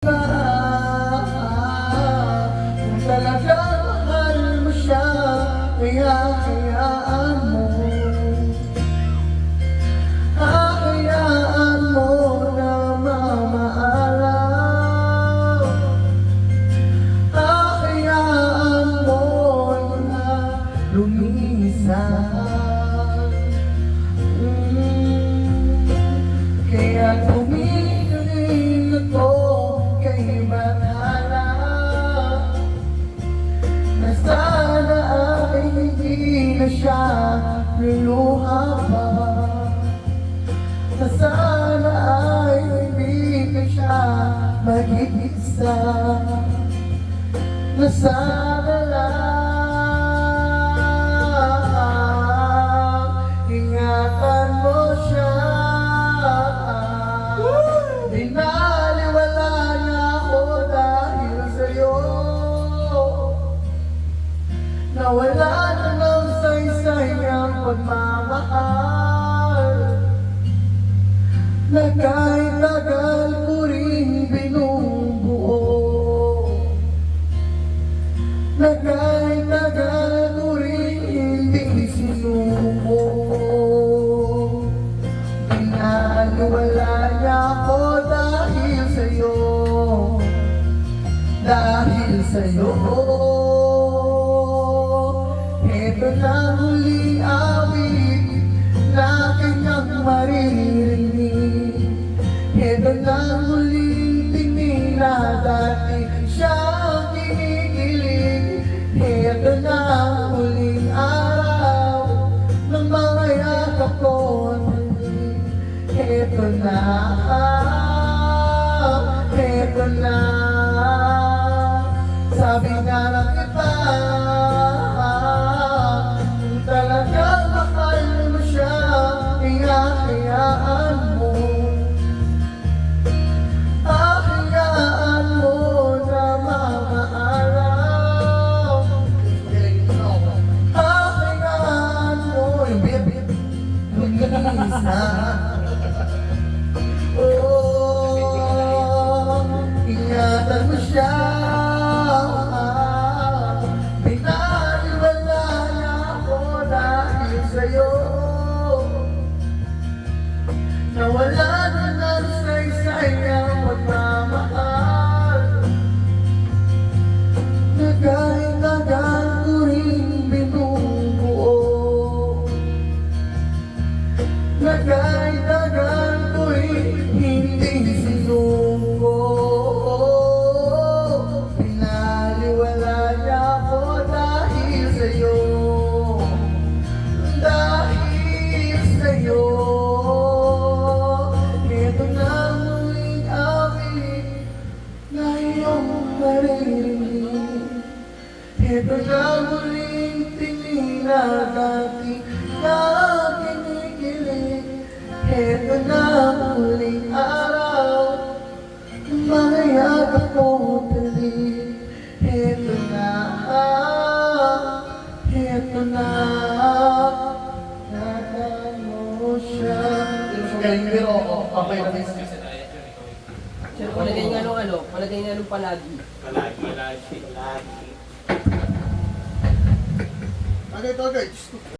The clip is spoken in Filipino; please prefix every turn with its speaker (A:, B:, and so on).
A: Kung talagang mahal mo siya, kaya hayaan mo. Hayaan mo na mamaalaw. Hayaan mo na lumisan. Kaya tumingin ako kay Bathala, na sana ay hindi na siya luluha pa, na sana ay hindi na siya mag-iisa, na sana lang ingatan mo siya. Binaliwala niya ako dahil sa'yo, nawala na ng saysay ang pagmamahal, na kahit tagal ko rin binubuo, na kahit tagal ko rin hindi sinubo. Binaliwala niya ako dahil sa'yo, dahil sa'yo. Ito na huling awit na kanyang maririnig. Ito na huling tinig na dati siyang kinikilig. Ito na huling araw ng mga yakap ko. Ito na, ito na. Sabi nga lang kita, kung talagang mahal mo siya, hayaan mo. Hayaan mo na mamaalaw. Hayaan mo yung lumisa. Ingatan mo siya. Binaliwala niya ako dahil sa'yo, nawala na ng saysay ang pagmamahal, na kahit tagal ko rin binubuo, na kahit tagal ko rin hindi sinuko. Pinaliwala niya ako dahil sa'yo, dahil sa'yo. Ito na muling awit na iyong maririnig. Ito na muling tinig na dati na kinikilig. Ito na muling araw ng mga yakap ko pilig. Ito na, ito na, ingatan mo siya.
B: Galing pero okay na rin.
C: Sir, palagay nga nung palagay nga nung palagi.
B: Palagi. Okay,